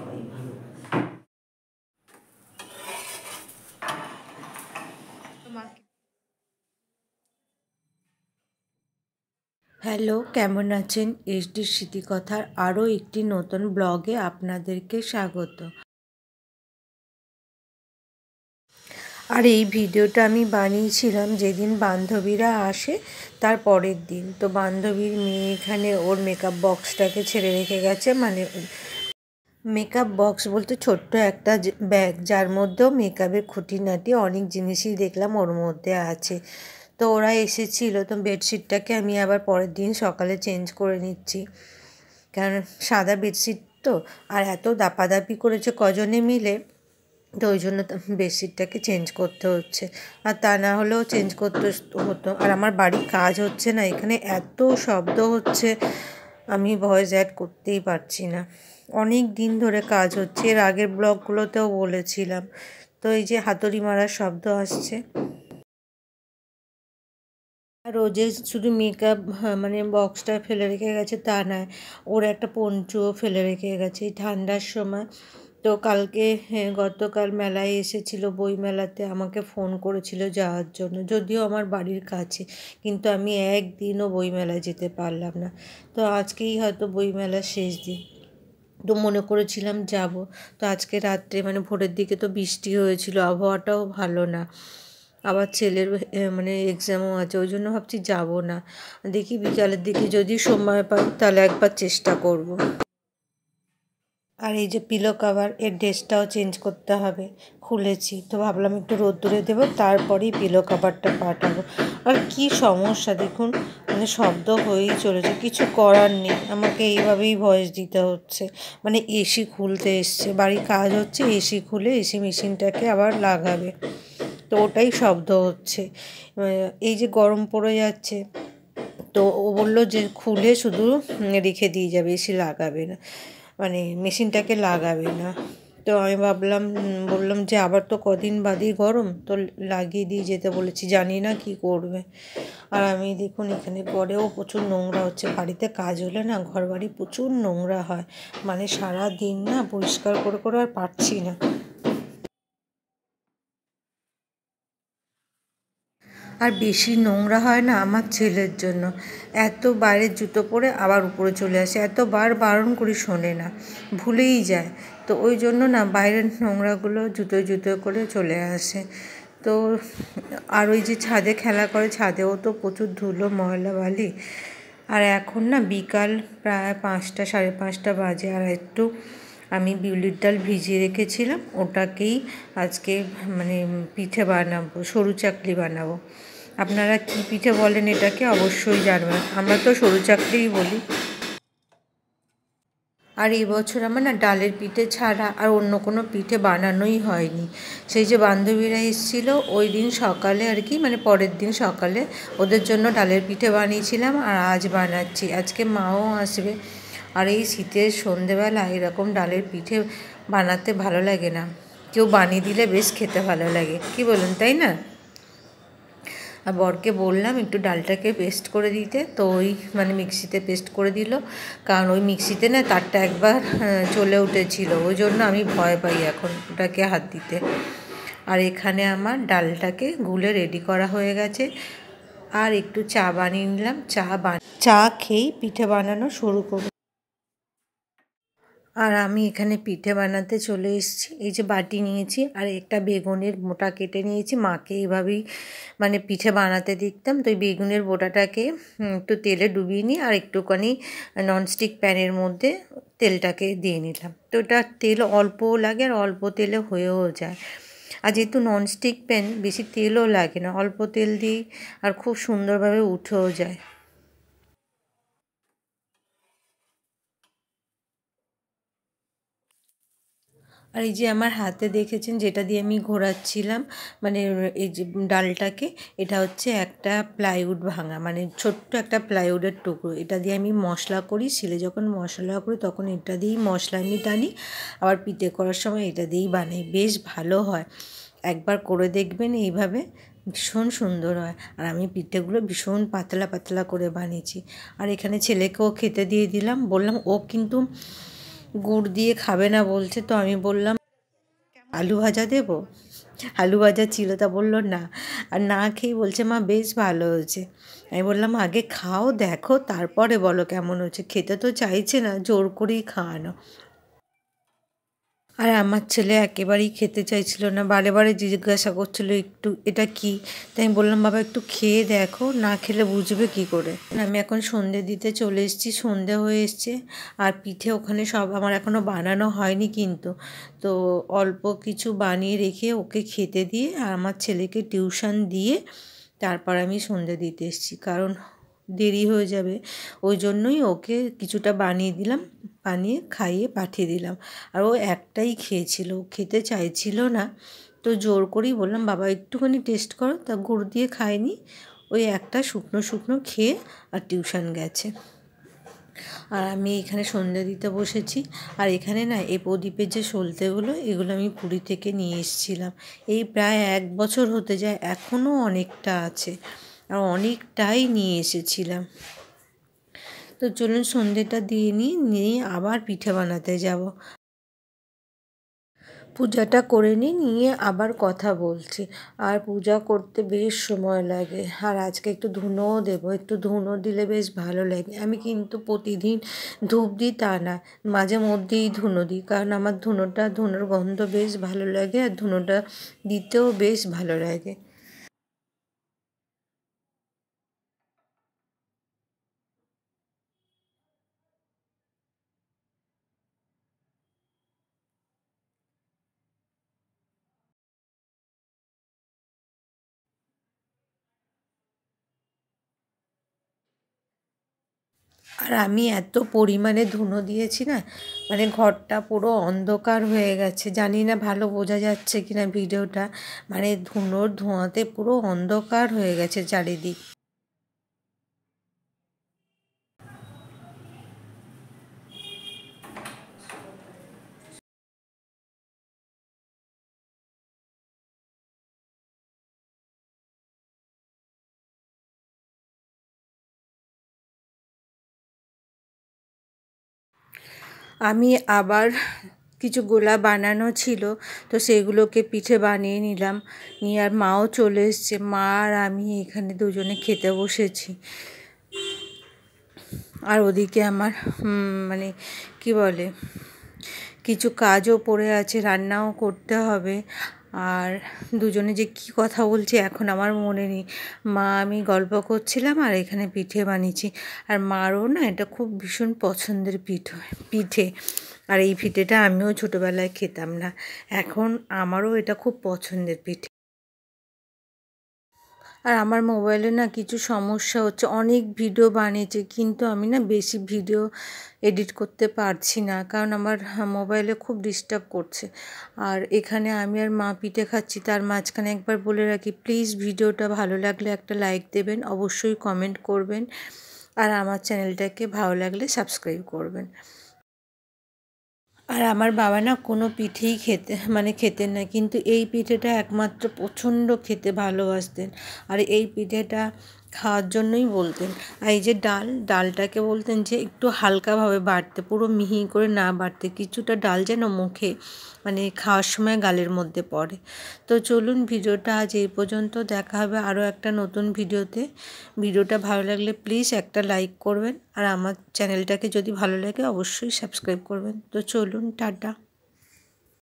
সবাই ভালো। হ্যালো, কেমন আছেন? এসডি স্মৃতিকথার আরও একটি নতুন ব্লগে আপনাদেরকে স্বাগত। আর এই ভিডিওটা আমি বানিয়েছিলাম যেদিন বান্ধবীরা আসে তার পরের দিন। তো বান্ধবীর মেয়ে এখানে ওর মেকআপ বক্সটাকে ছেড়ে রেখে গেছে, মানে মেকআপ বক্স বলতে ছোট্ট একটা ব্যাগ, যার মধ্যেও মেকআপের খুঁটিনাটি অনেক জিনিসই দেখলাম ওর মধ্যে আছে। তো ওরা এসেছিলো, তো বেডশিটটাকে আমি আবার পরের দিন সকালে চেঞ্জ করে নিচ্ছি, কারণ সাদা বেডশিট তো, আর এত দাপাদাপি করেছে কজনে মিলে, তো ওই জন্য বেডশিটটাকে চেঞ্জ করতে হচ্ছে, আর তা না হলেও চেঞ্জ করতে হতো। আর আমার বাড়ির কাজ হচ্ছে না, এখানে এত শব্দ হচ্ছে আমি ভয়েস অ্যাড করতেই পারছি না। অনেক দিন ধরে কাজ হচ্ছে, এর আগের ব্লগগুলোতেও বলেছিলাম। তো এই যে হাতুড়ি মারার শব্দ আসছে। আর ও যে শুধু মেকআপ মানে বক্সটা ফেলে রেখে গেছে তা নয়, ওর একটা পঞ্চুও ফেলে রেখে গেছে এই ঠান্ডার সময়। তো কালকে গতকাল মেলায় এসেছিল, বই মেলাতে আমাকে ফোন করেছিল যাওয়ার জন্য, যদিও আমার বাড়ির কাছে, কিন্তু আমি একদিনও বই মেলায় যেতে পারলাম না। তো আজকেই হয়তো বই মেলার শেষ দিন, তো মনে করেছিলাম যাব। তো আজকে রাত্রে মানে ভোরের দিকে তো বৃষ্টি হয়েছিল, আবহাওয়াটাও ভালো না, আবার ছেলের মানে এক্সামও আছে, ওই জন্য ভাবছি যাব না। দেখি বিকালের দিকে যদি সময় পাই তাহলে একবার চেষ্টা করব। আর এই যে পিলো কভার, এর ড্রেসটাও চেঞ্জ করতে হবে, খুলেছি তো ভাবলাম একটু রোদ্দুরে দেবো, তারপরেই পিলো কভারটা পাঠাবো। আর কি সমস্যা দেখুন, মানে শব্দ হয়েই চলেছে, কিছু করার নেই, আমাকে এইভাবেই ভয়েস দিতে হচ্ছে। মানে এসি খুলতে এসছে, বাড়ির কাজ হচ্ছে, এসি খুলে এসি মেশিনটাকে আবার লাগাবে, তো ওটাই শব্দ হচ্ছে। এই যে গরম পড়ে যাচ্ছে, তো ও বললো যে খুলে শুধু রেখে দিয়ে যাবে, এসি লাগাবে না, মানে মেশিনটাকে লাগাবে না। তো আমি বললাম যে আবার তো কদিন বাদেই গরম, তো লাগিয়ে দিয়ে যেতে বলেছি, জানি না কি করবে। আর আমি দেখুন এখানে পরেও প্রচুর নোংরা হচ্ছে, বাড়িতে কাজ হলে না ঘর বাড়ি প্রচুর নোংরা হয়, মানে সারা দিন না পরিষ্কার করে করে আর পারছি না। আর বেশি নোংরা হয় না আমার ছেলের জন্য, এত বাইরের জুতো পরে আবার উপরে চলে আসে, এতবার বারণ করি শোনে না, ভুলেই যায়। তো ওই জন্য না বাইরের নোংরাগুলো জুতোয় জুতোয় করে চলে আসে। তো আর ওই যে ছাদে খেলা করে, ছাদেও তো প্রচুর ধুলো ময়লা বালি। আর এখন না বিকাল প্রায় 5টা 5:30 বাজে, আর একটু আমি বিউলির ডাল ভিজিয়ে রেখেছিলাম, ওটাকেই আজকে মানে পিঠে বানাবো, সরু চাকলি বানাবো। আপনারা কি পিঠে বলেন এটাকে অবশ্যই জানবেন, আমরা তো সরু চাকলিই বলি। আর এই বছর আমার না ডালের পিঠে ছাড়া আর অন্য কোনো পিঠে বানানোই হয়নি। সেই যে বান্ধবীরা এসেছিলো ওই দিন সকালে আর কি, মানে পরের দিন সকালে ওদের জন্য ডালের পিঠে বানিয়েছিলাম, আর আজ বানাচ্ছি, আজকে মাও আসবে। আর এই শীতের সন্ধেবেলা এরকম ডালের পিঠে বানাতে ভালো লাগে না, কেউ বানিয়ে দিলে বেশ খেতে ভালো লাগে, কি বলুন তাই না? আর বরকে বললাম একটু ডালটাকে পেস্ট করে দিতে, তো ওই মানে মিক্সিতে পেস্ট করে দিল, কারণ ওই মিক্সিতে না তারটা একবার চলে উঠেছিল, ওই জন্য আমি ভয় পাই এখন ওটাকে হাত দিতে। আর এখানে আমার ডালটাকে গুলে রেডি করা হয়ে গেছে, আর একটু চা বানিয়ে নিলাম, চা খেয়েই পিঠে বানানো শুরু করব। আর আমি এখানে পিঠে বানাতে চলে এসেছি, এই যে বাটি নিয়েছি আর একটা বেগুনের মোটা কেটে নিয়েছি, মাকে এইভাবেই মানে পিঠে বানাতে দিতাম। তো এই বেগুনের বোটাটাকে একটু তেলে ডুবিয়ে নিই, আর একটুখানি ননস্টিক প্যানের মধ্যে তেলটাকে দিয়ে নিলাম, তো ওটা তেল অল্পও লাগে আর অল্প তেলে হয়েও যায়। আর যেহেতু ননস্টিক প্যান বেশি তেলও লাগে না, অল্প তেল দিয়েই আর খুব সুন্দরভাবে উঠেও যায়। আর এই যে আমার হাতে দেখেছেন যেটা দিয়ে আমি ঘোরাচ্ছিলাম, মানে এই যে ডালটাকে, এটা হচ্ছে একটা প্লাইউড ভাঙা, মানে ছোট্ট একটা প্লাইউডের টুকরো, এটা দিয়ে আমি মশলা করি, শিলে যখন মশলা করি তখন এটা দিয়েই মশলা আমি টানি, আবার পিঠে করার সময় এটা দিয়েই বানাই, বেশ ভালো হয়, একবার করে দেখবেন এইভাবে, ভীষণ সুন্দর হয়। আর আমি পিঠেগুলো ভীষণ পাতলা পাতলা করে বানিয়েছি। আর এখানে ছেলেকেও খেতে দিয়ে দিলাম, বললাম ও কিন্তু গুড় দিয়ে খাবে না বলছে। তো আমি বললাম আলু ভাজা দেবো, আলু ভাজা ছিল। তা বললো না, আর না খেয়ে বলছে মা বেশ ভালো হয়েছে। আমি বললাম আগে খাও দেখো তারপরে বলো কেমন হচ্ছে। খেতে তো চাইছে না, জোর করেই খাওয়ানো। আর আমার ছেলে একেবারেই খেতে চাইছিল না, বারে বারে জিজ্ঞাসা করছিল একটু এটা কি। তাই আমি বললাম বাবা একটু খেয়ে দেখো, না খেলে বুঝবে কি করে। আমি এখন সন্ধে দিতে চলে এসেছি, সন্ধে হয়ে এসছে। আর পিঠে ওখানে সব আমার এখনও বানানো হয়নি কিন্তু। তো অল্প কিছু বানিয়ে রেখে ওকে খেতে দিয়ে আর আমার ছেলেকে টিউশন দিয়ে তারপর আমি সন্ধে দিতে এসেছি, কারণ দেরি হয়ে যাবে। ওই জন্যই ওকে কিছুটা বানিয়ে দিলাম, বানিয়ে খাইয়ে পাঠিয়ে দিলাম। আর ও একটাই খেয়েছিল, খেতে চাইছিল না। তো জোর করেই বললাম বাবা একটুখানি টেস্ট করো। তা গুড় দিয়ে খায়নি, ওই একটা শুকনো শুকনো খেয়ে আর টিউশন গেছে। আর আমি এখানে সন্ধ্যা দিতে বসেছি। আর এখানে না এই প্রদীপের যে সলতেগুলো, এগুলো আমি পুরী থেকে নিয়ে এসেছিলাম। এই প্রায় 1 বছর হতে যায়, এখনও অনেকটা আছে। আর অনেকটাই নিয়ে এসেছিলাম। তো চলুন সন্ধ্যেটা দিয়ে নিয়ে আবার পিঠে বানাতে যাব। পূজাটা করে নিয়ে আবার কথা বলছি। আর পূজা করতে বেশ সময় লাগে। আর আজকে একটু ধুনোও দেবো, একটু ধুনো দিলে বেশ ভালো লাগে। আমি কিন্তু প্রতিদিন ধূপ দিই তা না, মাঝে মধ্যেই ধুনো দিই, কারণ আমার ধুনোর গন্ধ বেশ ভালো লাগে আর ধুনোটা দিতেও বেশ ভালো লাগে। আর আমি এত পরিমাণে ধুনো দিয়েছি না, মানে ঘরটা পুরো অন্ধকার হয়ে গেছে। জানি না ভালো বোঝা যাচ্ছে কি না ভিডিওটা, মানে ধুনোর ধোঁয়াতে পুরো অন্ধকার হয়ে গেছে চারিদিক। আমি আবার কিছু গোলা বানানো ছিল, তো সেগুলোকে পিঠে বানিয়ে নিলাম। নিয়ে আর মাও চলে এসছে, মা আর আমি এখানে দুজনে খেতে বসেছি। আর ওদিকে আমার মানে কি বলে, কিছু কাজও পড়ে আছে, রান্নাও করতে হবে। আর দুজনে যে কি কথা বলছি এখন আমার মনে নেই। মা আমি গল্প করছিলাম আর এখানে পিঠে বানিয়েছি। আর মারও না এটা খুব ভীষণ পছন্দের পিঠে। আর এই পিঠেটা আমিও ছোটোবেলায় খেতাম না, এখন আমারও এটা খুব পছন্দের পিঠে। আর আমার মোবাইলে না কিছু সমস্যা হচ্ছে, অনেক ভিডিও বানিয়েছি কিন্তু আমি না বেশি ভিডিও এডিট করতে পারছি না, কারণ আমার মোবাইলে খুব ডিস্টার্ব করছে। আর এখানে আমি আর মা পিঠে খাচ্ছি, তার মাঝখানে একবার বলে রাখি প্লিজ ভিডিওটা ভালো লাগলে একটা লাইক দেবেন, অবশ্যই কমেন্ট করবেন, আর আমার চ্যানেলটাকে ভালো লাগলে সাবস্ক্রাইব করবেন। আর আমার বাবা না কোনো পিঠেই খেতেন না, কিন্তু এই পিঠেটা একমাত্র প্রচণ্ড খেতে ভালোবাসতেন। আর এই পিঠেটা খাওয়ার জন্যই বলতেন। আর এই যে ডালটাকে বলতেন যে একটু হালকাভাবে বাটতে, পুরো মিহি করে না বাটতে, কিছুটা ডাল যেন মুখে মানে খাওয়ার সময় গালের মধ্যে পড়ে। তো চলুন ভিডিওটা আজ এই পর্যন্ত, দেখা হবে আরও একটা নতুন ভিডিওতে। ভিডিওটা ভালো লাগলে প্লিজ একটা লাইক করবেন, আর আমার চ্যানেলটাকে যদি ভালো লাগে অবশ্যই সাবস্ক্রাইব করবেন। তো চলুন টাটা।